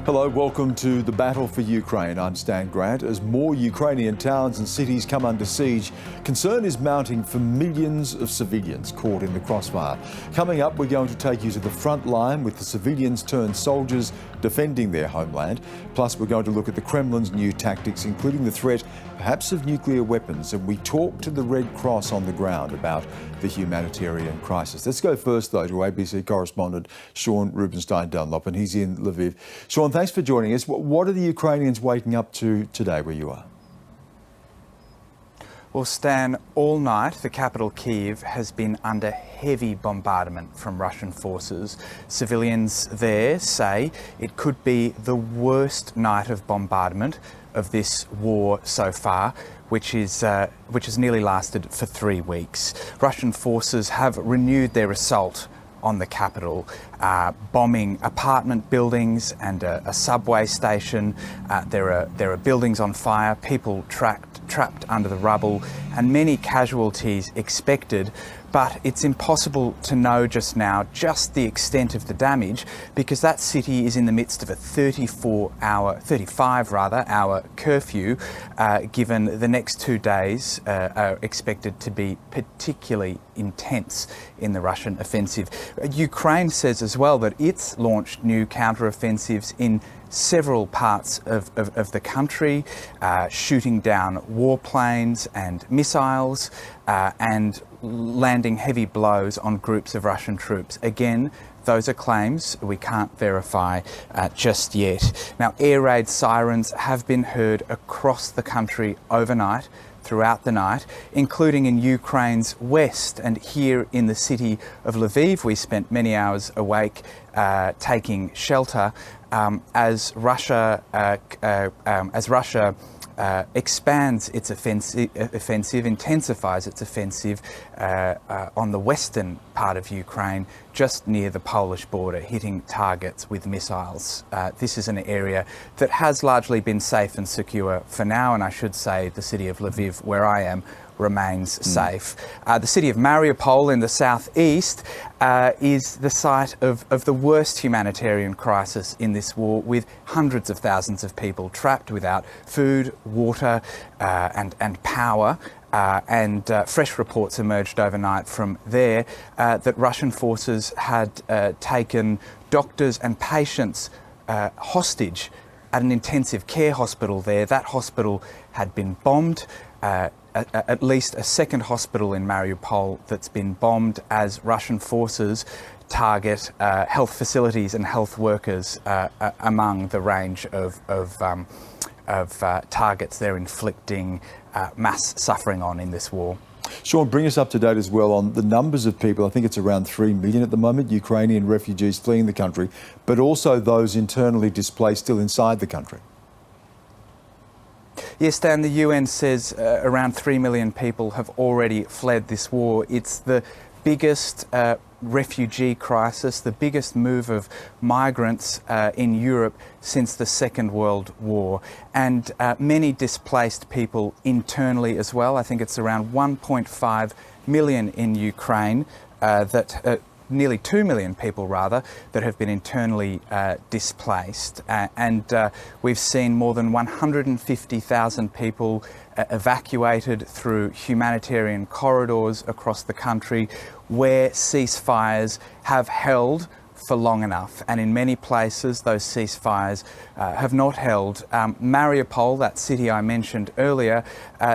Hello, welcome to the battle for Ukraine. I'm Stan Grant. As more Ukrainian towns and cities come under siege, concern is mounting for millions of civilians caught in the crossfire. Coming up, we're going to take you to the front line with the civilians turned soldiers defending their homeland. Plus, we're going to look at the Kremlin's new tactics, including the threat perhaps of nuclear weapons. And we talk to the Red Cross on the ground about the humanitarian crisis. Let's go first, though, to ABC correspondent Sean Rubenstein-Dunlop, and he's in Lviv. Sean, thanks for joining us. What are the Ukrainians waking up to today where you are? Well, Stan, all night the capital Kiev has been under heavy bombardment from Russian forces. Civilians there say it could be the worst night of bombardment of this war so far, which has nearly lasted for 3 weeks. Russian forces have renewed their assault on the capital, bombing apartment buildings and a subway station. There are buildings on fire, people trapped under the rubble, and many casualties expected. But it's impossible to know just now just the extent of the damage, because that city is in the midst of a 35-hour curfew, given the next 2 days are expected to be particularly intense in the Russian offensive. Ukraine says as well that it's launched new counter-offensives in several parts of the country, shooting down warplanes and missiles and landing heavy blows on groups of Russian troops. Again, those are claims we can't verify just yet. Now, air raid sirens have been heard across the country overnight, throughout the night, including in Ukraine's west, and here in the city of Lviv. We spent many hours awake taking shelter as Russia expands its offensive, intensifies its offensive on the western part of Ukraine, just near the Polish border, hitting targets with missiles. This is an area that has largely been safe and secure for now, and I should say the city of Lviv, where I am, remains safe. The city of Mariupol in the southeast is the site of the worst humanitarian crisis in this war, with hundreds of thousands of people trapped without food, water and power. And fresh reports emerged overnight from there that Russian forces had taken doctors and patients hostage at an intensive care hospital there. That hospital had been bombed. At least a second hospital in Mariupol that's been bombed as Russian forces target health facilities and health workers among the range of targets they're inflicting mass suffering on in this war. Sean, bring us up to date as well on the numbers of people. I think it's around 3 million at the moment, Ukrainian refugees fleeing the country, but also those internally displaced still inside the country. Yes, Dan, the UN says around 3 million people have already fled this war. It's the biggest refugee crisis, the biggest move of migrants in Europe since the Second World War, and many displaced people internally as well. I think it's around 1.5 million in Ukraine nearly 2 million people, rather, that have been internally displaced. And we've seen more than 150,000 people evacuated through humanitarian corridors across the country where ceasefires have held for long enough. And in many places, those ceasefires have not held. Mariupol, that city I mentioned earlier,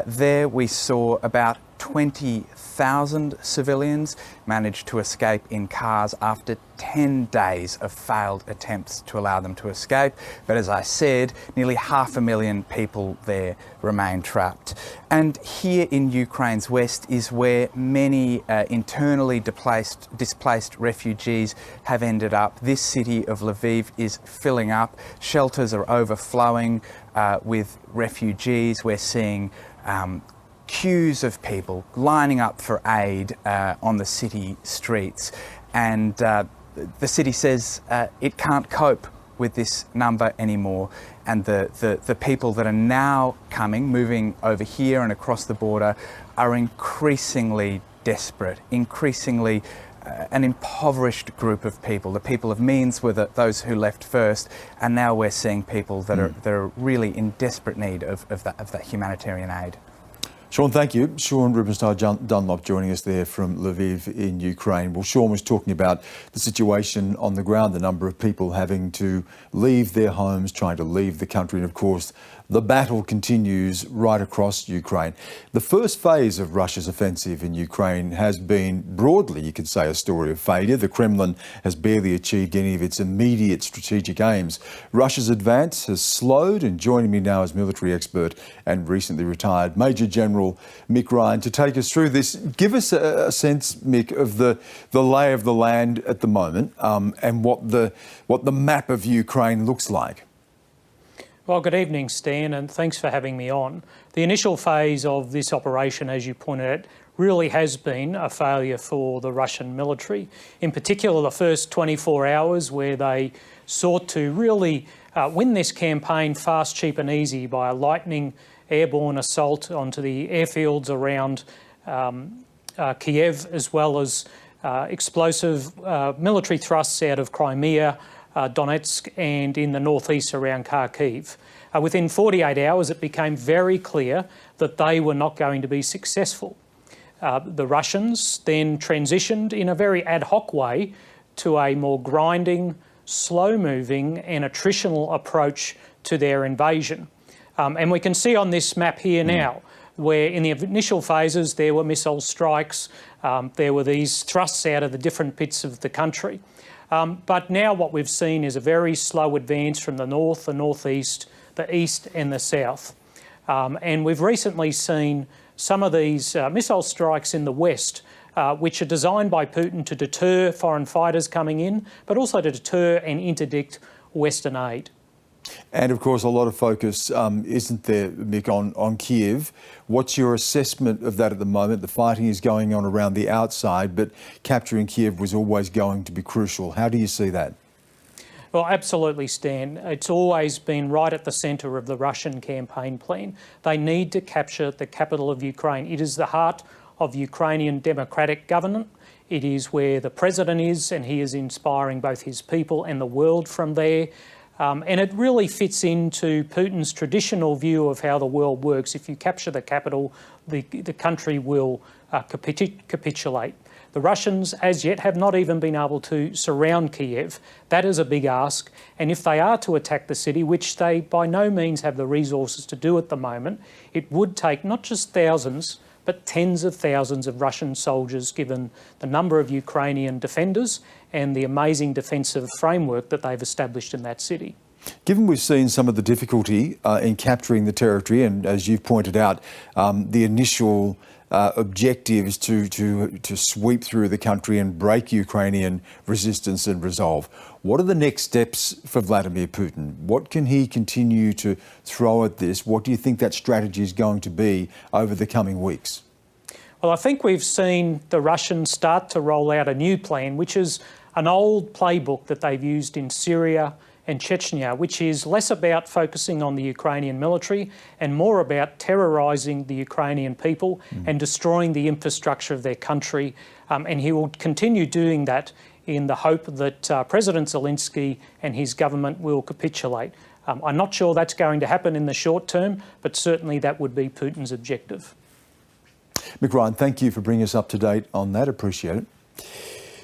there we saw about 20,000 civilians managed to escape in cars after 10 days of failed attempts to allow them to escape. But as I said, nearly 500,000 people there remain trapped. And here in Ukraine's west is where many internally displaced refugees have ended up. This city of Lviv is filling up. Shelters are overflowing with refugees. We're seeing queues of people lining up for aid on the city streets, and the city says it can't cope with this number anymore, and the people that are now moving over here and across the border, are increasingly desperate, increasingly an impoverished group of people. The people of means were those who left first, and now we're seeing people that are really in desperate need of that humanitarian aid. Sean, thank you. Sean Rubenstein-Dunlop joining us there from Lviv in Ukraine. Well, Sean was talking about the situation on the ground, the number of people having to leave their homes, trying to leave the country, and of course the battle continues right across Ukraine. The first phase of Russia's offensive in Ukraine has been broadly, you could say, a story of failure. The Kremlin has barely achieved any of its immediate strategic aims. Russia's advance has slowed, and joining me now is military expert and recently retired Major General Mick Ryan to take us through this. Give us a sense, Mick, of the lay of the land at the moment and what the map of Ukraine looks like. Well, good evening, Stan, and thanks for having me on. The initial phase of this operation, as you pointed out, really has been a failure for the Russian military. In particular, the first 24 hours where they sought to really win this campaign fast, cheap and easy by a lightning airborne assault onto the airfields around Kiev, as well as explosive military thrusts out of Crimea, Donetsk and in the northeast around Kharkiv. Within 48 hours it became very clear that they were not going to be successful. The Russians then transitioned in a very ad hoc way to a more grinding, slow-moving and attritional approach to their invasion. And we can see on this map here now where in the initial phases there were missile strikes, there were these thrusts out of the different bits of the country. But now what we've seen is a very slow advance from the north, the northeast, the east and the south. And we've recently seen some of these missile strikes in the west, which are designed by Putin to deter foreign fighters coming in, but also to deter and interdict Western aid. And of course, a lot of focus, isn't there, Mick, on Kiev. What's your assessment of that at the moment? The fighting is going on around the outside, but capturing Kiev was always going to be crucial. How do you see that? Well, absolutely, Stan. It's always been right at the centre of the Russian campaign plan. They need to capture the capital of Ukraine. It is the heart of Ukrainian democratic government. It is where the president is, and he is inspiring both his people and the world from there. And it really fits into Putin's traditional view of how the world works. If you capture the capital, the country will capitulate. The Russians, as yet, have not even been able to surround Kiev. That is a big ask. And if they are to attack the city, which they by no means have the resources to do at the moment, it would take not just thousands, but tens of thousands of Russian soldiers, given the number of Ukrainian defenders and the amazing defensive framework that they've established in that city. Given we've seen some of the difficulty in capturing the territory, and as you've pointed out, the initial objectives to sweep through the country and break Ukrainian resistance and resolve, what are the next steps for Vladimir Putin? What can he continue to throw at this? What do you think that strategy is going to be over the coming weeks? Well, I think we've seen the Russians start to roll out a new plan, which is an old playbook that they've used in Syria and Chechnya, which is less about focusing on the Ukrainian military and more about terrorising the Ukrainian people and destroying the infrastructure of their country. And he will continue doing that in the hope that President Zelenskyy and his government will capitulate. I'm not sure that's going to happen in the short term, but certainly that would be Putin's objective. Mick Ryan, thank you for bringing us up to date on that. Appreciate it.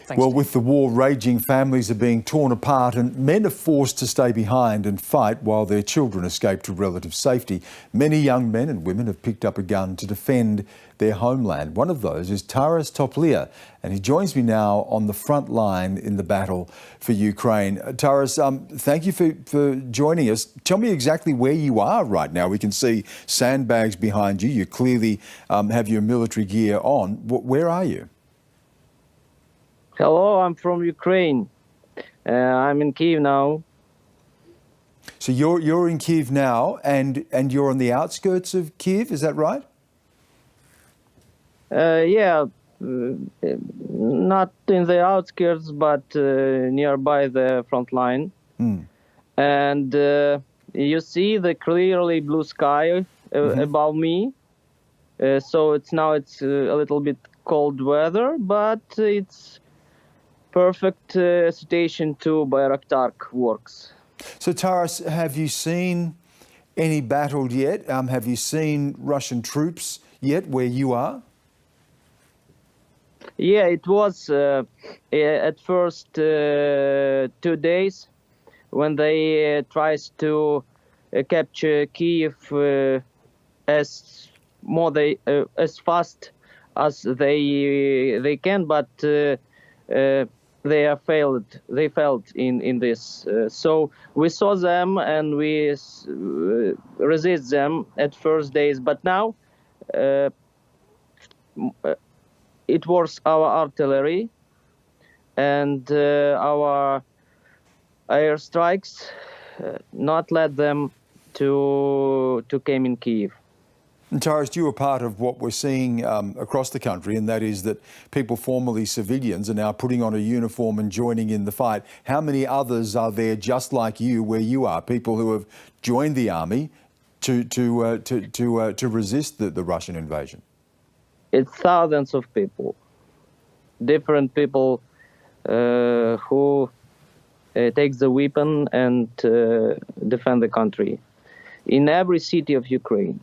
Thanks, well, Steve. with the war raging, families are being torn apart and men are forced to stay behind and fight while their children escape to relative safety. Many young men and women have picked up a gun to defend their homeland. One of those is Taras Toplia, and he joins me now on the front line in the battle for Ukraine. Taras, thank you for joining us. Tell me exactly where you are right now. We can see sandbags behind you. You clearly have your military gear on. Where are you? Hello, I'm from Ukraine. I'm in Kiev now. So you're in Kiev now, and you're on the outskirts of Kiev, is that right? Yeah, not in the outskirts, but nearby the front line. And you see the clearly blue sky above me. So it's a little bit cold weather, but it's perfect situation to Bayraktar works. So, Taras, have you seen any battle yet? Have you seen Russian troops yet where you are? Yeah, it was at first 2 days when they tries to capture Kiev as fast as they can, but they failed in this. So we saw them and we resist them at first days, but now it was our artillery and our airstrikes not let them to came in Kiev. And Taras, you are part of what we're seeing across the country, and that is that people formerly civilians are now putting on a uniform and joining in the fight. How many others are there just like you where you are, people who have joined the army to resist the Russian invasion? It's thousands of people, different people who take the weapon and defend the country in every city of Ukraine.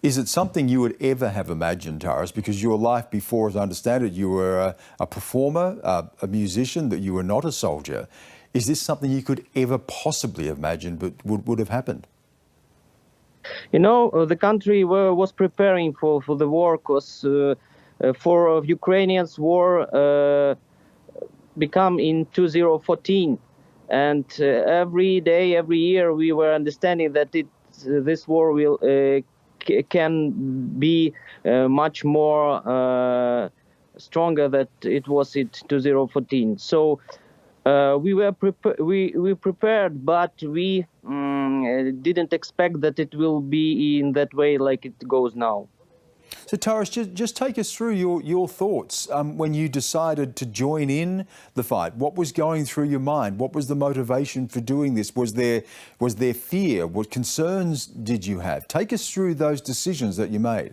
Is it something you would ever have imagined, Taras? Because your life before, as I understand it, you were a performer, a musician, that you were not a soldier. Is this something you could ever possibly have imagined but would have happened? You know, the country was preparing for the war because for Ukrainians war become in 2014. And every day, every year, we were understanding that this war will can be much more stronger than it was in 2014. So we were prepared, but we didn't expect that it will be in that way like it goes now. So Taras, just take us through your thoughts when you decided to join in the fight. What was going through your mind? What was the motivation for doing this? Was there fear? What concerns did you have? Take us through those decisions that you made.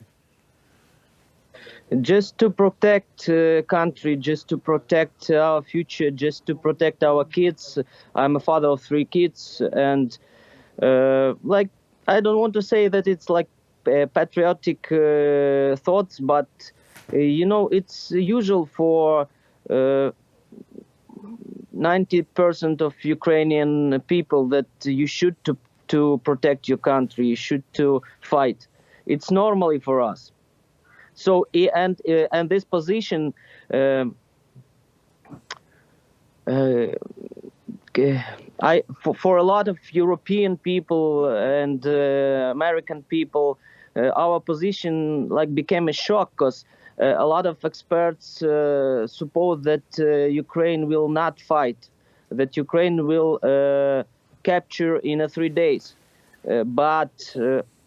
Just to protect country, just to protect our future, just to protect our kids. I'm a father of 3 kids, and like, I don't want to say that it's like patriotic thoughts, but you know, it's usual for 90% of Ukrainian people that you should to protect your country, you should to fight. It's normally for us. So and this position for a lot of European people and American people, our position like became a shock because a lot of experts suppose that Ukraine will not fight, that Ukraine will capture in 3 days, but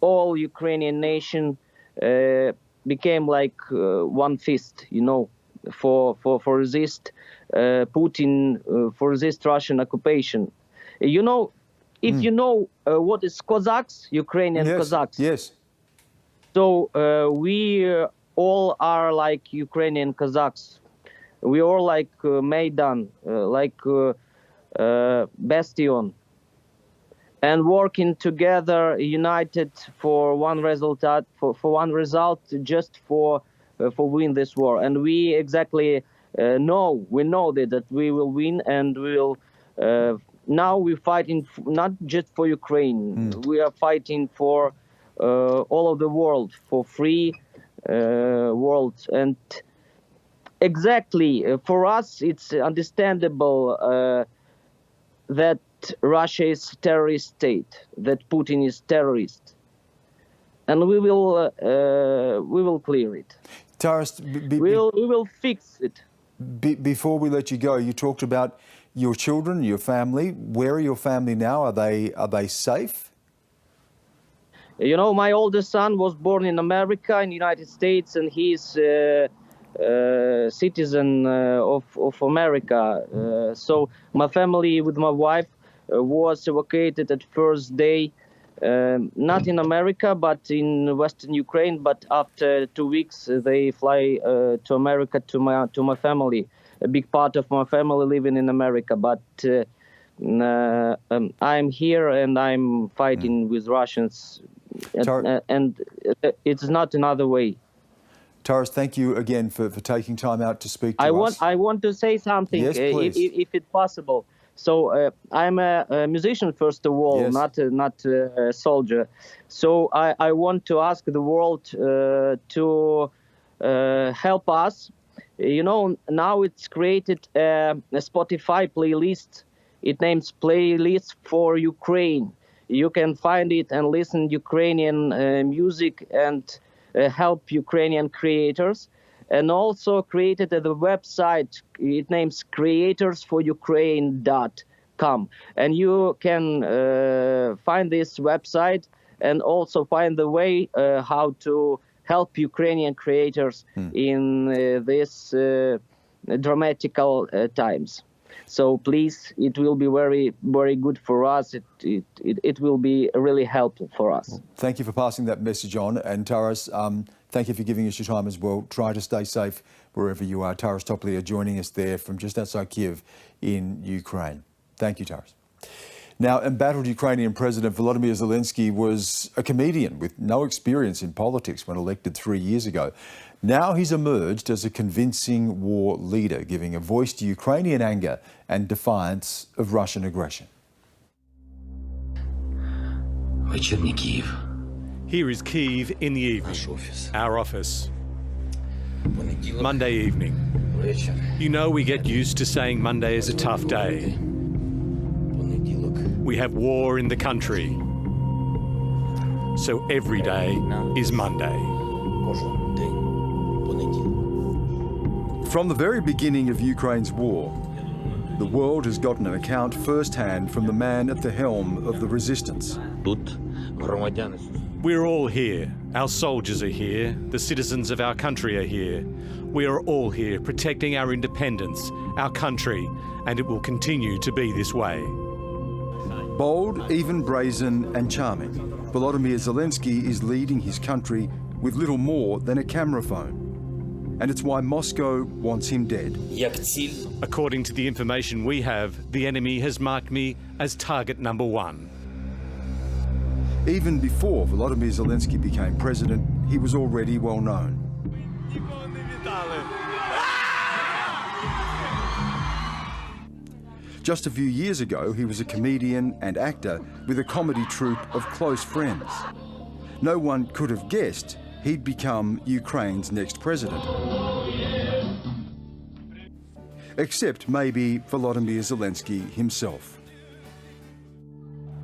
all Ukrainian nation became like one fist, you know, for resist Putin, for resist Russian occupation. You know, if you know what is Cossacks, Ukrainian Cossacks. Yes. So we all are like Ukrainian Cossacks. We all like Maidan, like Bastion, and working together, united for one result, just for win this war. And we exactly know that we will win, and we will. Now we're fighting not just for Ukraine. We are fighting for all of the world, for free world. And exactly for us, it's understandable that Russia is a terrorist state, that Putin is terrorist, and we will clear it. Taras, we will fix it. Before we let you go, you talked about your children, your family. Where are your family now? Are they safe? You know, my oldest son was born in America, in the United States, and he's citizen of America. So my family with my wife was evacuated at first day, not in America, but in Western Ukraine. But after 2 weeks, they fly to America to my family. a big part of my family living in America, but I'm here and I'm fighting with Russians, and it's not another way. Taras, thank you again for taking time out to speak to us. I want to say something, yes, please. If it's possible. So I'm a musician, first of all, yes. not a soldier. So I want to ask the world to help us. You know, now it's created a Spotify playlist. It names Playlist for Ukraine. You can find it and listen Ukrainian music and help Ukrainian creators. And also created the website, it names creatorsforukraine.com. And you can find this website and also find the way how to help Ukrainian creators in these dramatical times. So please, it will be very, very good for us. It will be really helpful for us. Thank you for passing that message on. And Taras, thank you for giving us your time as well. Try to stay safe wherever you are. Taras Toplia joining us there from just outside Kiev in Ukraine. Thank you, Taras. Now, embattled Ukrainian President Volodymyr Zelenskyy was a comedian with no experience in politics when elected 3 years ago. Now he's emerged as a convincing war leader, giving a voice to Ukrainian anger and defiance of Russian aggression. Here is Kiev in the evening, our office. Monday evening. You know, we get used to saying Monday is a tough day. We have war in the country. So every day is Monday. From the very beginning of Ukraine's war, the world has gotten an account firsthand from the man at the helm of the resistance. We're all here. Our soldiers are here. The citizens of our country are here. We are all here protecting our independence, our country, and it will continue to be this way. Bold, even brazen and charming, Volodymyr Zelenskyy is leading his country with little more than a camera phone. And it's why Moscow wants him dead. According to the information we have, the enemy has marked me as target number 1. Even before Volodymyr Zelenskyy became president, he was already well known. Just a few years ago, he was a comedian and actor with a comedy troupe of close friends. No one could have guessed he'd become Ukraine's next president. Except maybe Volodymyr Zelenskyy himself.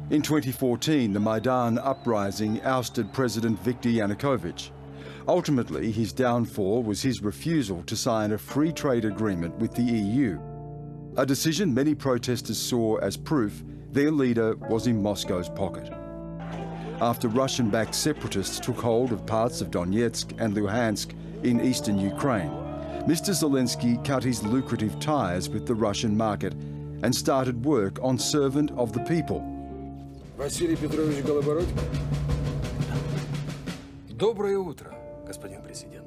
In 2014, the Maidan uprising ousted President Viktor Yanukovych. Ultimately, his downfall was his refusal to sign a free trade agreement with the EU. A decision many protesters saw as proof their leader was in Moscow's pocket. After Russian-backed separatists took hold of parts of Donetsk and Luhansk in eastern Ukraine, Mr. Zelenskyy cut his lucrative ties with the Russian market and started work on Servant of the People. Василий Петрович Голобородько. Доброе утро, господин президент.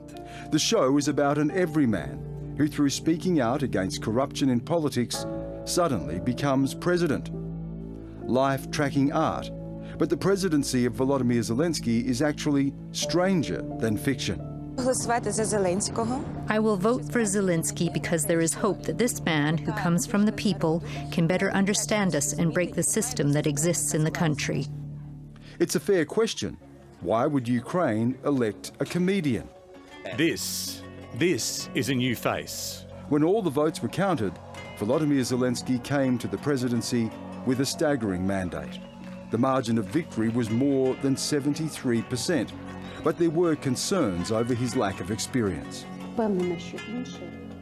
The show is about an everyman who, through speaking out against corruption in politics, suddenly becomes president. Life-tracking art. But the presidency of Volodymyr Zelenskyy is actually stranger than fiction. I will vote for Zelenskyy because there is hope that this man, who comes from the people, can better understand us and break the system that exists in the country. It's a fair question. Why would Ukraine elect a comedian? This is a new face. When all the votes were counted, Volodymyr Zelenskyy came to the presidency with a staggering mandate. The margin of victory was more than 73%, but there were concerns over his lack of experience.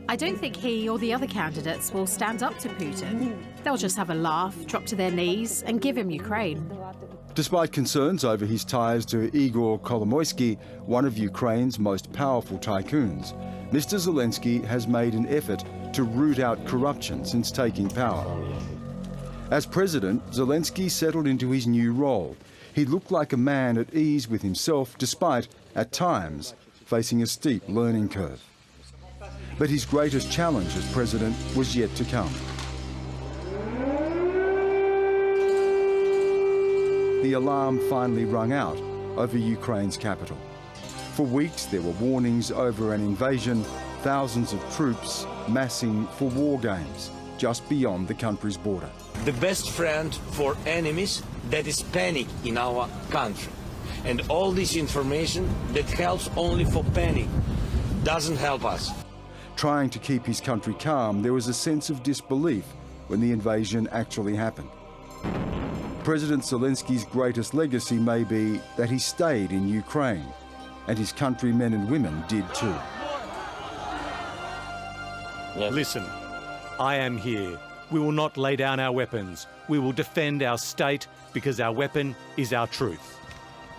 I don't think he or the other candidates will stand up to Putin. They'll just have a laugh, drop to their knees and give him Ukraine. Despite concerns over his ties to Igor Kolomoisky, one of Ukraine's most powerful tycoons, Mr. Zelenskyy has made an effort to root out corruption since taking power. As president, Zelenskyy settled into his new role. He looked like a man at ease with himself, despite, at times, facing a steep learning curve. But his greatest challenge as president was yet to come. The alarm finally rung out over Ukraine's capital. For weeks there were warnings over an invasion, thousands of troops massing for war games just beyond the country's border. The best friend for enemies, that is panic in our country. And all this information that helps only for panic doesn't help us. Trying to keep his country calm, there was a sense of disbelief when the invasion actually happened. President Zelensky's greatest legacy may be that he stayed in Ukraine, and his countrymen and women did too. Listen, I am here. We will not lay down our weapons. We will defend our state because our weapon is our truth.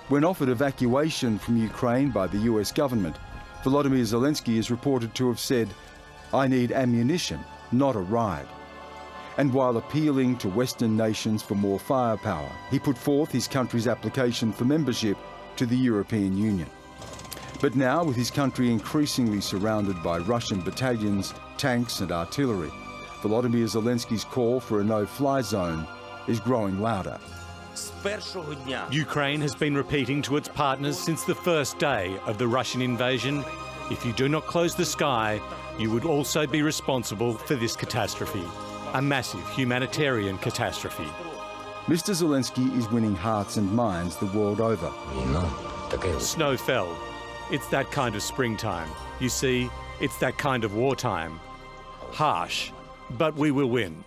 When offered evacuation from Ukraine by the US government, Volodymyr Zelenskyy is reported to have said, "I need ammunition, not a ride." And while appealing to Western nations for more firepower, he put forth his country's application for membership to the European Union. But now, with his country increasingly surrounded by Russian battalions, tanks and artillery, Volodymyr Zelenskyy's call for a no-fly zone is growing louder. Ukraine has been repeating to its partners since the first day of the Russian invasion, if you do not close the sky, you would also be responsible for this catastrophe, a massive humanitarian catastrophe. Mr. Zelenskyy is winning hearts and minds the world over. Snow fell. It's that kind of springtime. You see, it's that kind of wartime. Harsh, but we will win.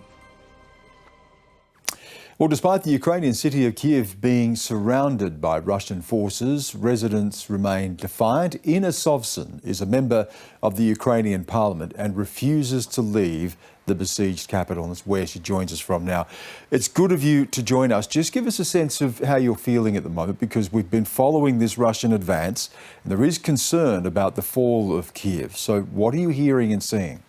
Well, despite the Ukrainian city of Kiev being surrounded by Russian forces, residents remain defiant. Ina Sovson is a member of the Ukrainian parliament and refuses to leave the besieged capital, and that's where she joins us from now. It's good of you to join us. Just give us a sense of how you're feeling at the moment, because we've been following this Russian advance and there is concern about the fall of Kiev. So what are you hearing and seeing?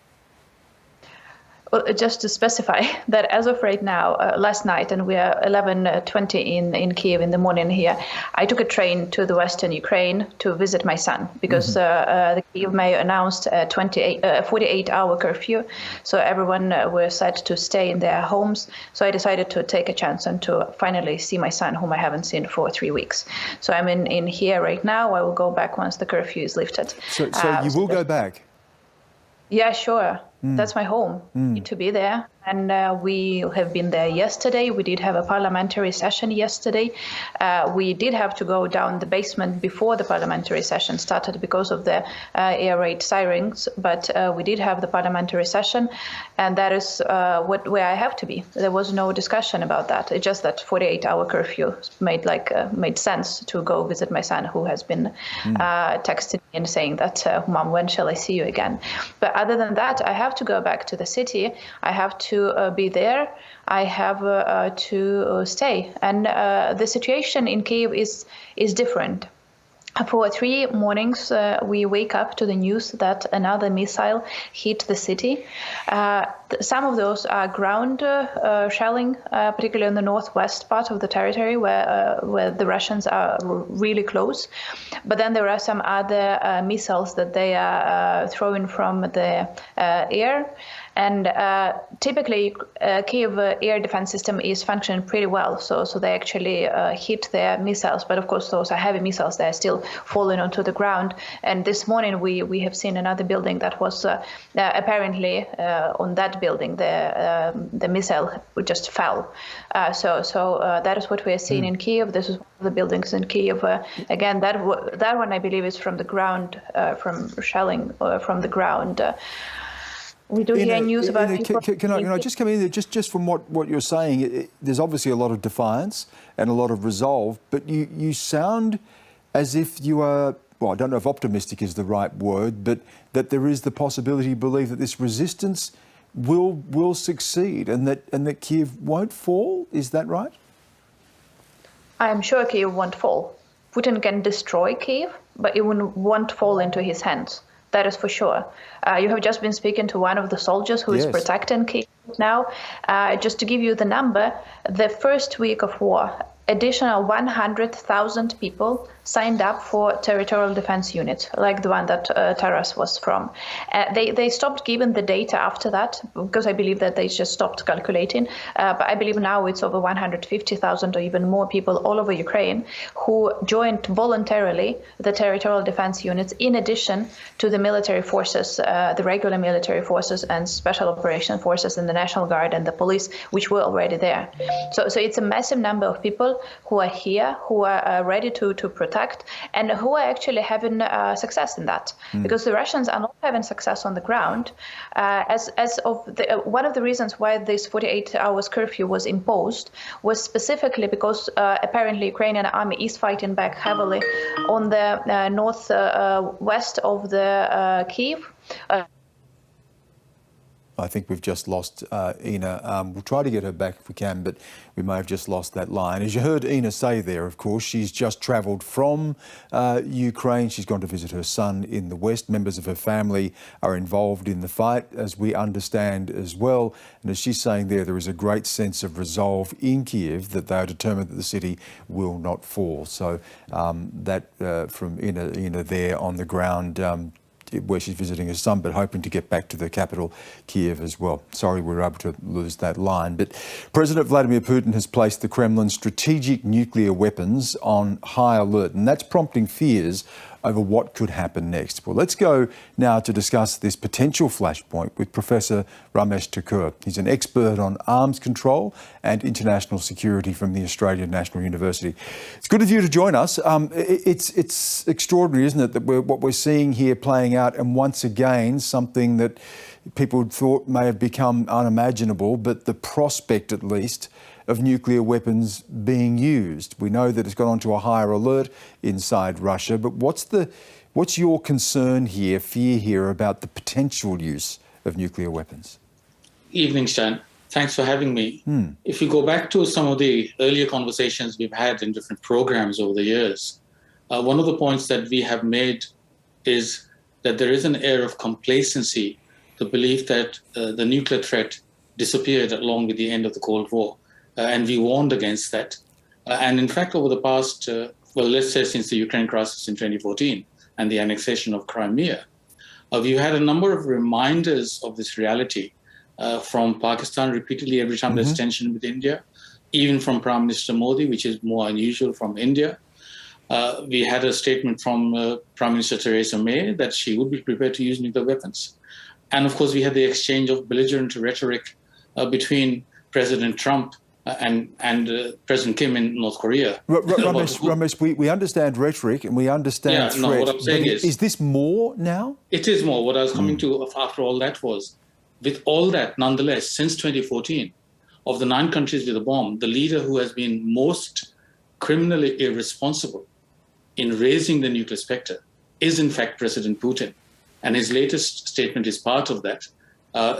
Well, just to specify that as of right now, last night, and we are 11:20 in Kiev in the morning here, I took a train to the western Ukraine to visit my son, because the Kiev mayor announced a 48-hour curfew. So everyone were said to stay in their homes. So I decided to take a chance and to finally see my son, whom I haven't seen for 3 weeks. So I'm in here right now. I will go back once the curfew is lifted. So you will go back? Yeah, sure. That's my home. Need to be there. And we have been there yesterday. We did have a parliamentary session yesterday. We did have to go down the basement before the parliamentary session started because of the air raid sirens. But we did have the parliamentary session, and that is where I have to be. There was no discussion about that. It's just that 48-hour curfew made sense to go visit my son, who has been texting me and saying that, "Mom, when shall I see you again?" But other than that, I have to go back to the city. I have to be there. I have to stay. And the situation in Kiev is different. For 3 mornings, we wake up to the news that another missile hit the city. Some of those are ground shelling, particularly in the northwest part of the territory where the Russians are really close. But then there are some other missiles that they are throwing from the air. And typically, Kiev air defense system is functioning pretty well. So they actually hit their missiles. But of course, those are heavy missiles. They're still falling onto the ground. And this morning, we have seen another building that was apparently on that building, the missile just fell. So that is what we are seeing in Kiev. This is one of the buildings in Kiev. Again, that one, I believe, is from the ground, from shelling from the ground. We do hear news about people. Can I just come in there? Just from what you're saying, there's obviously a lot of defiance and a lot of resolve, but you sound as if you are, well, I don't know if optimistic is the right word, but that there is the possibility, you believe, that this resistance will succeed and that Kiev won't fall. Is that right? I am sure Kiev won't fall. Putin can destroy Kiev, but it won't fall into his hands. That is for sure. You have just been speaking to one of the soldiers who is protecting Kiev now. Just to give you the number, the first week of war, additional 100,000 people signed up for territorial defense units, like the one that Taras was from. They stopped giving the data after that, because I believe that they just stopped calculating. But I believe now it's over 150,000 or even more people all over Ukraine who joined voluntarily the territorial defense units, in addition to the military forces, the regular military forces and special operation forces and the National Guard and the police, which were already there. So it's a massive number of people who are here, who are ready to protect, and who are actually having success in that, because the Russians are not having success on the ground. One of the reasons why this 48 hours curfew was imposed was specifically because apparently Ukrainian army is fighting back heavily on the northwest of the Kiev. I think we've just lost Ina. We'll try to get her back if we can, but we may have just lost that line. As you heard Ina say there, of course, she's just travelled from Ukraine. She's gone to visit her son in the west. Members of her family are involved in the fight, as we understand as well. And as she's saying there is a great sense of resolve in Kiev that they are determined that the city will not fall. So that from Ina there on the ground, where she's visiting her son, but hoping to get back to the capital, Kiev, as well. Sorry we were able to lose that line. But President Vladimir Putin has placed the Kremlin's strategic nuclear weapons on high alert, and that's prompting fears over what could happen next. Well, let's go now to discuss this potential flashpoint with Professor Ramesh Thakur. He's an expert on arms control and international security from the Australian National University. It's good of you to join us. It's extraordinary, isn't it, that what we're seeing here playing out, and once again, something that people thought may have become unimaginable, but the prospect, at least, of nuclear weapons being used. We know that it's gone on to a higher alert inside Russia, but what's your concern here, fear here about the potential use of nuclear weapons? Evening, Stan. Thanks for having me. If you go back to some of the earlier conversations we've had in different programs over the years, one of the points that we have made is that there is an air of complacency, the belief that the nuclear threat disappeared along with the end of the Cold War. And we warned against that. And in fact, over the past, let's say since the Ukraine crisis in 2014 and the annexation of Crimea, we've had a number of reminders of this reality from Pakistan repeatedly every time there's tension with India, even from Prime Minister Modi, which is more unusual, from India. We had a statement from Prime Minister Theresa May that she would be prepared to use nuclear weapons. And of course, we had the exchange of belligerent rhetoric between President Trump and President Kim in North Korea. Ramesh, we understand rhetoric and we understand threat. No, what I'm saying is this more now? It is more. What I was coming to after all that was, with all that, nonetheless, since 2014, of the 9 countries with a bomb, the leader who has been most criminally irresponsible in raising the nuclear spectre is, in fact, President Putin. And his latest statement is part of that.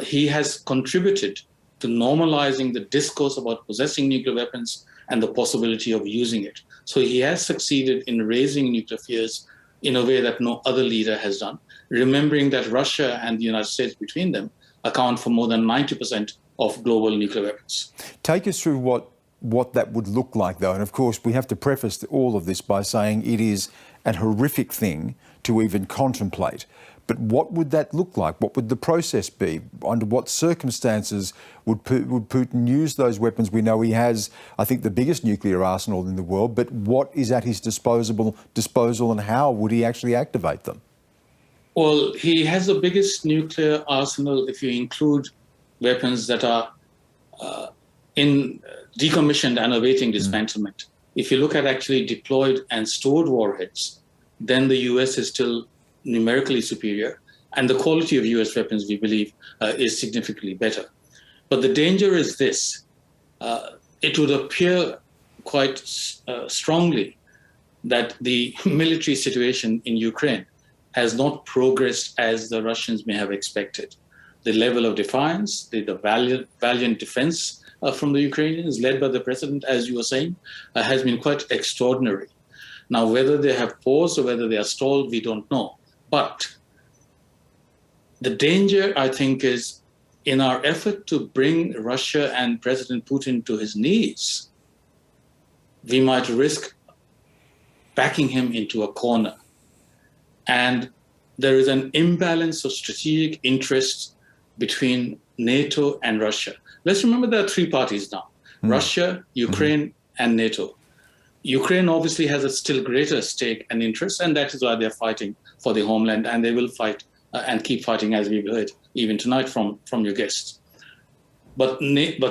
He has contributed to normalizing the discourse about possessing nuclear weapons and the possibility of using it. So he has succeeded in raising nuclear fears in a way that no other leader has done, remembering that Russia and the United States between them account for more than 90% of global nuclear weapons. Take us through what that would look like, though. And of course, we have to preface all of this by saying it is a horrific thing to even contemplate. But what would that look like? What would the process be? Under what circumstances would Putin use those weapons? We know he has, I think, the biggest nuclear arsenal in the world, but what is at his disposal and how would he actually activate them? Well, he has the biggest nuclear arsenal if you include weapons that are in decommissioned and awaiting dismantlement. If you look at actually deployed and stored warheads, then the US is still numerically superior, and the quality of US weapons, we believe, is significantly better. But the danger is this. It would appear quite strongly that the military situation in Ukraine has not progressed as the Russians may have expected. The level of defiance, the valiant defense from the Ukrainians, led by the president, as you were saying, has been quite extraordinary. Now, whether they have paused or whether they are stalled, we don't know. But the danger, I think, is in our effort to bring Russia and President Putin to his knees, we might risk backing him into a corner. And there is an imbalance of strategic interests between NATO and Russia. Let's remember there are three parties now, Russia, Ukraine, and NATO. Ukraine obviously has a still greater stake and interest, and that is why they're fighting for the homeland, and they will fight and keep fighting, as we've heard even tonight from your guests. But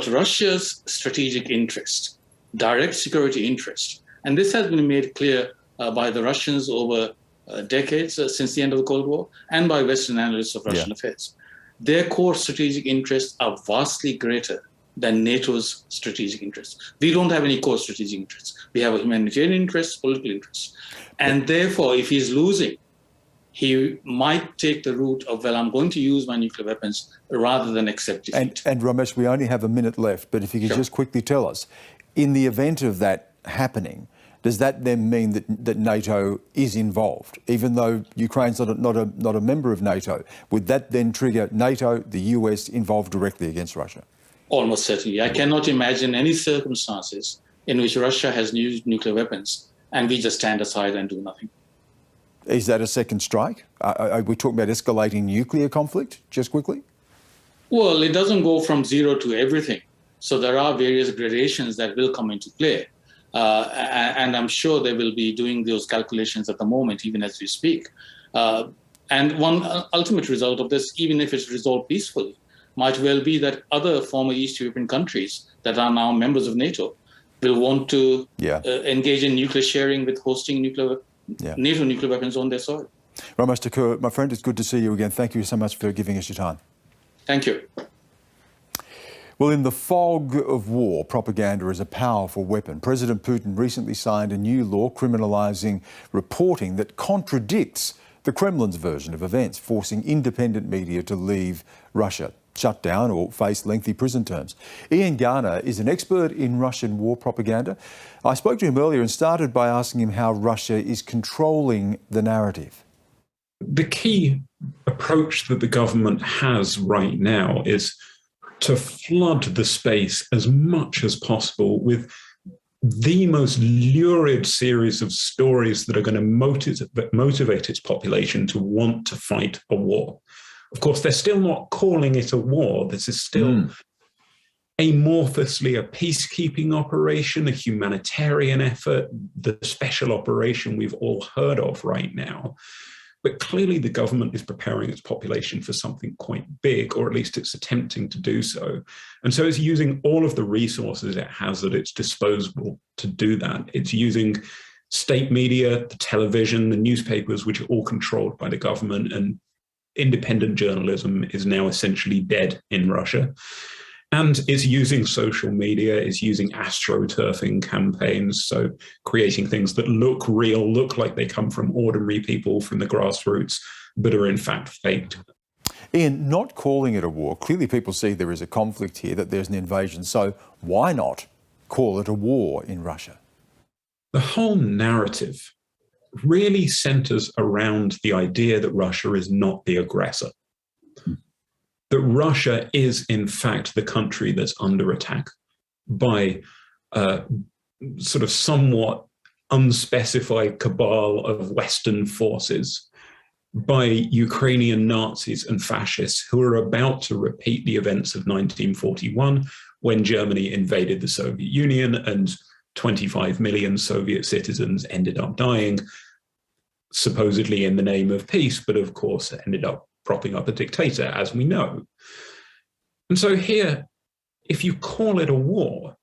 Russia's strategic interest, direct security interest, and this has been made clear by the Russians over decades since the end of the Cold War, and by Western analysts of Russian affairs. Their core strategic interests are vastly greater than NATO's strategic interests. We don't have any core strategic interests. We have a humanitarian interest, political interests. And therefore, if he's losing, he might take the route of, well, I'm going to use my nuclear weapons rather than accept defeat. And Ramesh, we only have a minute left, but if you could just quickly tell us, in the event of that happening, does that then mean that NATO is involved, even though Ukraine's not a member of NATO? Would that then trigger NATO, the US, involved directly against Russia? Almost certainly. I cannot imagine any circumstances in which Russia has used nuclear weapons and we just stand aside and do nothing. Is that a second strike? Are we talking about escalating nuclear conflict, just quickly? Well, it doesn't go from zero to everything. So there are various gradations that will come into play. And I'm sure they will be doing those calculations at the moment, even as we speak. And one ultimate result of this, even if it's resolved peacefully, might well be that other former East European countries that are now members of NATO will want to engage in nuclear sharing with hosting NATO nuclear weapons on their soil. Ramesh Thakur, my friend, it's good to see you again. Thank you so much for giving us your time. Thank you. Well, in the fog of war, propaganda is a powerful weapon. President Putin recently signed a new law criminalising reporting that contradicts the Kremlin's version of events, forcing independent media to leave Russia, shut down or face lengthy prison terms. Ian Garner is an expert in Russian war propaganda. I spoke to him earlier and started by asking him how Russia is controlling the narrative. The key approach that the government has right now is to flood the space as much as possible with the most lurid series of stories that are going to motivate its population to want to fight a war. Of course, they're still not calling it a war. This is still amorphously a peacekeeping operation, a humanitarian effort, the special operation we've all heard of right now. But clearly the government is preparing its population for something quite big, or at least it's attempting to do so. And so it's using all of the resources it has at its disposal to do that. It's using state media, the television, the newspapers, which are all controlled by the government, and independent journalism is now essentially dead in Russia. And it's using social media, it's using astroturfing campaigns, so creating things that look real, look like they come from ordinary people from the grassroots, but are in fact faked. Ian, not calling it a war, clearly people see there is a conflict here, that there's an invasion, so why not call it a war in Russia? The whole narrative really centers around the idea that Russia is not the aggressor. That Russia is, in fact, the country that's under attack by a sort of somewhat unspecified cabal of Western forces, by Ukrainian Nazis and fascists who are about to repeat the events of 1941, when Germany invaded the Soviet Union and 25 million Soviet citizens ended up dying, supposedly in the name of peace, but of course ended up propping up a dictator, as we know. And so here, if you call it a war,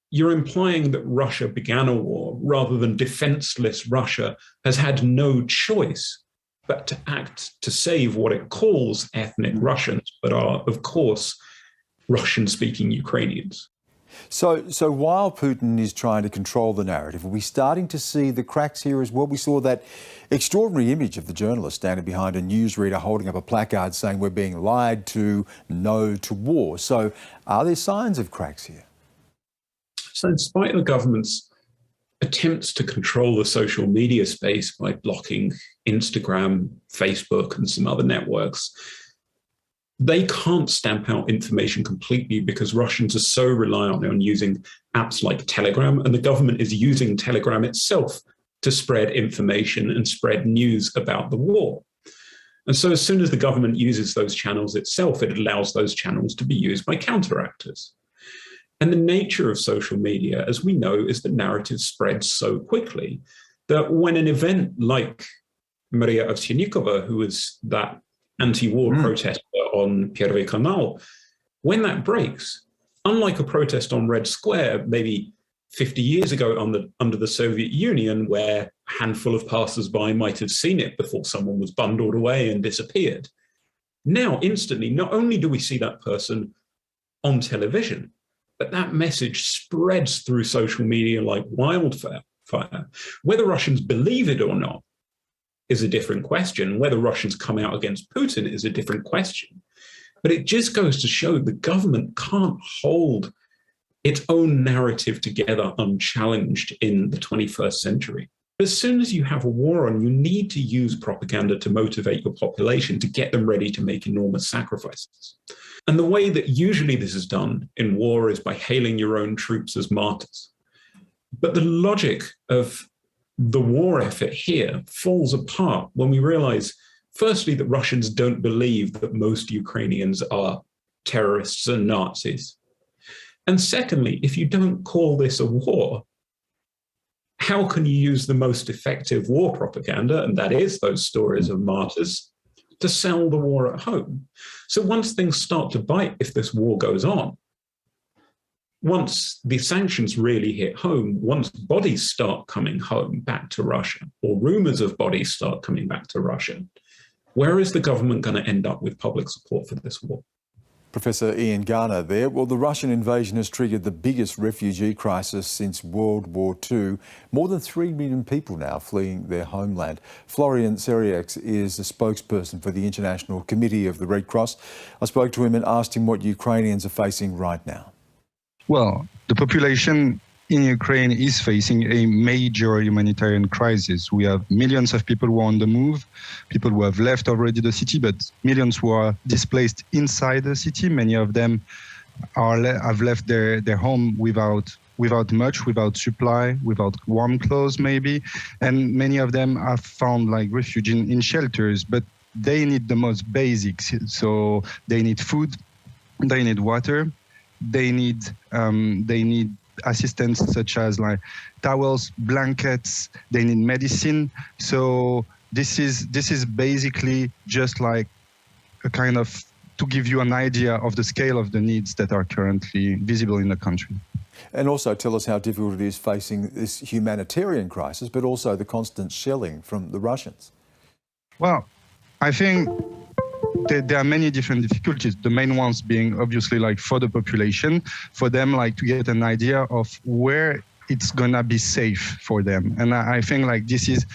you're implying that Russia began a war rather than defenseless Russia has had no choice but to act to save what it calls ethnic Russians, but are, of course, Russian-speaking Ukrainians. So while Putin is trying to control the narrative, are we starting to see the cracks here as well? We saw that extraordinary image of the journalist standing behind a newsreader holding up a placard saying we're being lied to, no to war. So are there signs of cracks here? So in spite of the government's attempts to control the social media space by blocking Instagram, Facebook, and some other networks, they can't stamp out information completely because Russians are so reliant on using apps like Telegram, and the government is using Telegram itself to spread information and spread news about the war. And so as soon as the government uses those channels itself, it allows those channels to be used by counteractors. And the nature of social media, as we know, is that narrative spreads so quickly that when an event like Maria Ovsyannikova, who was that anti-war protester on Первый канал, when that breaks, unlike a protest on Red Square, maybe 50 years ago under the Soviet Union, where a handful of passers-by might have seen it before someone was bundled away and disappeared. Now, instantly, not only do we see that person on television, but that message spreads through social media like wildfire. Whether Russians believe it or not is a different question. Whether Russians come out against Putin is a different question. But it just goes to show the government can't hold its own narrative together unchallenged in the 21st century. As soon as you have a war on, you need to use propaganda to motivate your population, to get them ready to make enormous sacrifices. And the way that usually this is done in war is by hailing your own troops as martyrs. But the logic of the war effort here falls apart when we realize, firstly, that Russians don't believe that most Ukrainians are terrorists and Nazis. And secondly, if you don't call this a war, how can you use the most effective war propaganda, and that is those stories of martyrs, to sell the war at home? So once things start to bite, if this war goes on, once the sanctions really hit home, once bodies start coming home back to Russia, or rumors of bodies start coming back to Russia, where is the government going to end up with public support for this war? Professor Ian Garner there. Well, the Russian invasion has triggered the biggest refugee crisis since World War II. More than 3 million people now fleeing their homeland. Florian Seriax is the spokesperson for the International Committee of the Red Cross. I spoke to him and asked him what Ukrainians are facing right now. Well, the population in Ukraine is facing a major humanitarian crisis. We have millions of people who are on the move, people who have left already the city, but millions who are displaced inside the city. Many of them have left their home without much, without supply, without warm clothes maybe. And many of them have found like refuge in shelters, but they need the most basics. So they need food, they need water, they need assistance such as like towels, blankets, they need medicine. So this is basically just like a kind of to give you an idea of the scale of the needs that are currently visible in the country. And also tell us how difficult it is facing this humanitarian crisis, but also the constant shelling from the Russians. Well, I think there are many different difficulties. The main ones being obviously like for the population, for them like to get an idea of where it's gonna be safe for them. And I think like this is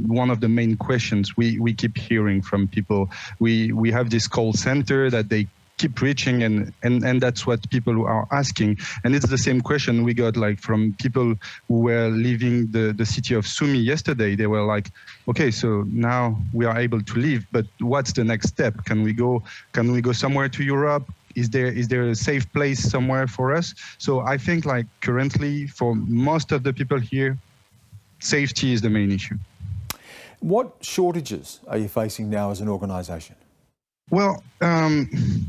one of the main questions we keep hearing from people. We have this call center that they keep reaching, and that's what people are asking. And it's the same question we got like from people who were leaving the city of Sumy yesterday. They were like, okay, so now we are able to leave, but what's the next step? Can we go somewhere to Europe? Is there a safe place somewhere for us? So I think like currently for most of the people here, safety is the main issue. What shortages are you facing now as an organisation? Well,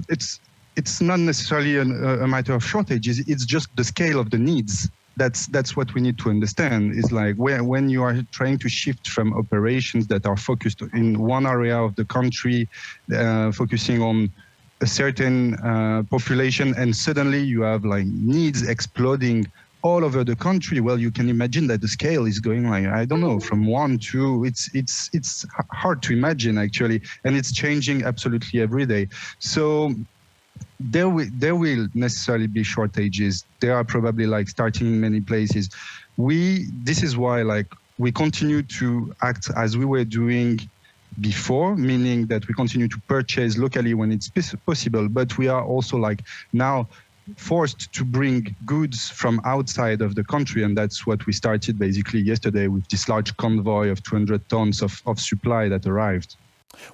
it's not necessarily a matter of shortages. It's just the scale of the needs. That's what we need to understand. Is like when you are trying to shift from operations that are focused in one area of the country, focusing on a certain population, and suddenly you have like needs exploding all over the country. Well, you can imagine that the scale is going like, I don't know, from 1 to, it's hard to imagine actually, and it's changing absolutely every day. So there will necessarily be shortages. There are probably like starting in many places. This is why like we continue to act as we were doing before, meaning that we continue to purchase locally when it's possible, but we are also like now forced to bring goods from outside of the country, and that's what we started basically yesterday with this large convoy of 200 tons of supply that arrived.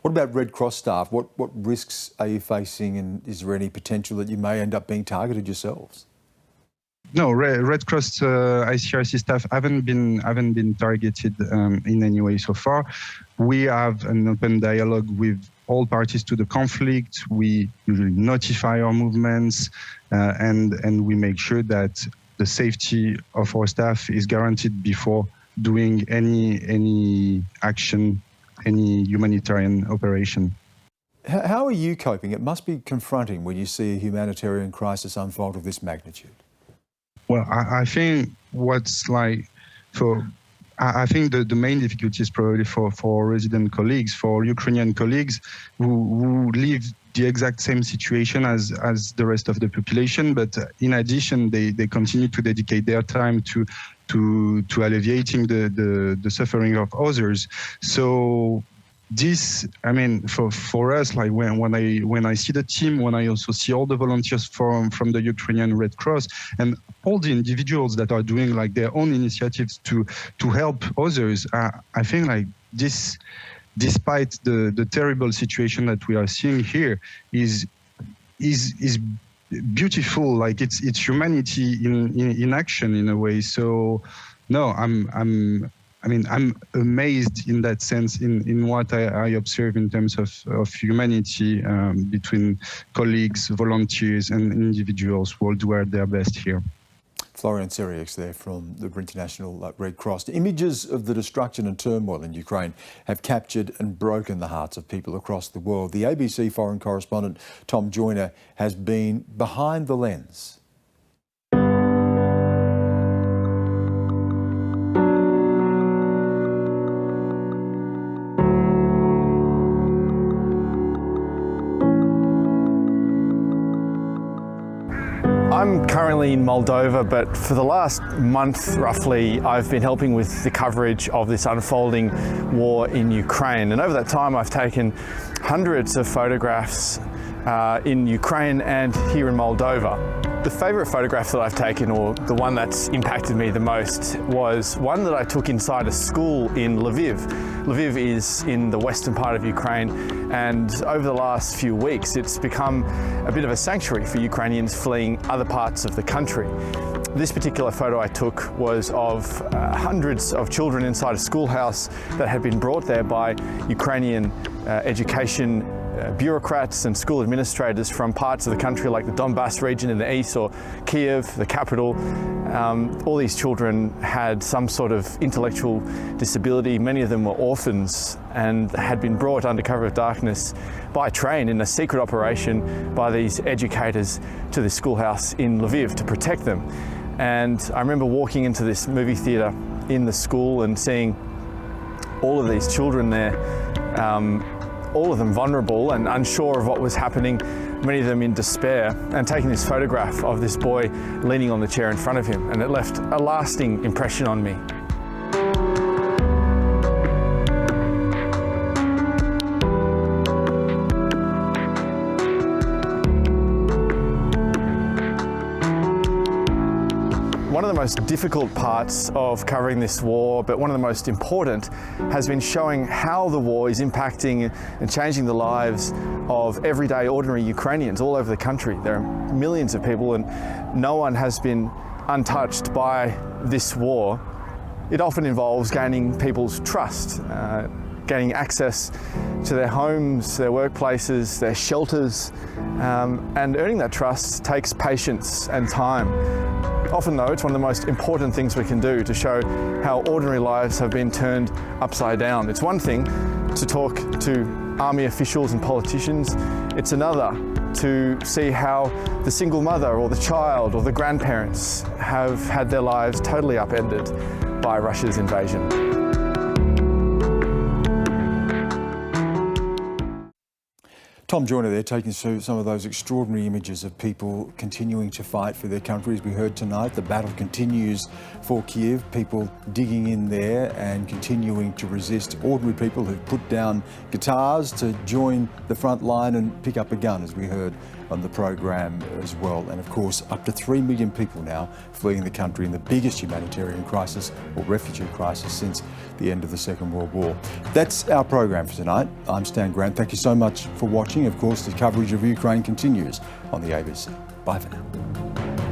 What about Red Cross staff? What risks are you facing, and is there any potential that you may end up being targeted yourselves? No, Red Cross ICRC staff haven't been targeted in any way so far. We have an open dialogue with all parties to the conflict. We usually notify our movements, and we make sure that the safety of our staff is guaranteed before doing any action, any humanitarian operation. How are you coping? It must be confronting when you see a humanitarian crisis unfold of this magnitude. Well, I think I think the main difficulty is probably for resident colleagues, for Ukrainian colleagues who live the exact same situation as the rest of the population, but in addition, they continue to dedicate their time to alleviating the suffering of others. So this, I mean, for us, like when I see the team, when I also see all the volunteers from the Ukrainian Red Cross and all the individuals that are doing like their own initiatives to help others, I think like this, despite the terrible situation that we are seeing here, is beautiful. Like it's humanity in action in a way. So no, I'm amazed in that sense in what I observe in terms of humanity between colleagues, volunteers, and individuals who will do their best here. Florian Seriaks there from the International Red Cross. Images of the destruction and turmoil in Ukraine have captured and broken the hearts of people across the world. The ABC foreign correspondent Tom Joyner has been behind the lens. I'm currently in Moldova, but for the last month roughly, I've been helping with the coverage of this unfolding war in Ukraine. And over that time, I've taken hundreds of photographs in Ukraine and here in Moldova. The favourite photograph that I've taken, or the one that's impacted me the most, was one that I took inside a school in Lviv. Lviv is in the western part of Ukraine, and over the last few weeks it's become a bit of a sanctuary for Ukrainians fleeing other parts of the country. This particular photo I took was of hundreds of children inside a schoolhouse that had been brought there by Ukrainian education bureaucrats and school administrators from parts of the country like the Donbass region in the east, or Kiev, the capital. All these children had some sort of intellectual disability. Many of them were orphans and had been brought under cover of darkness by train in a secret operation by these educators to the schoolhouse in Lviv to protect them. And I remember walking into this movie theatre in the school and seeing all of these children there, all of them vulnerable and unsure of what was happening, many of them in despair, and taking this photograph of this boy leaning on the chair in front of him, and it left a lasting impression on me. One of the most difficult parts of covering this war, but one of the most important, has been showing how the war is impacting and changing the lives of everyday ordinary Ukrainians all over the country. There are millions of people, and no one has been untouched by this war. It often involves gaining people's trust, gaining access to their homes, their workplaces, their shelters, and earning that trust takes patience and time. Often though, it's one of the most important things we can do to show how ordinary lives have been turned upside down. It's one thing to talk to army officials and politicians. It's another to see how the single mother or the child or the grandparents have had their lives totally upended by Russia's invasion. Tom Joyner there, taking us through some of those extraordinary images of people continuing to fight for their country. As we heard tonight, the battle continues for Kiev, people digging in there and continuing to resist. Ordinary people who've put down guitars to join the front line and pick up a gun, as we heard on the program as well. And of course, up to 3 million people now fleeing the country in the biggest humanitarian crisis or refugee crisis since the end of the Second World War. That's our program for tonight. I'm Stan Grant. Thank you so much for watching. Of course, the coverage of Ukraine continues on the ABC. Bye for now.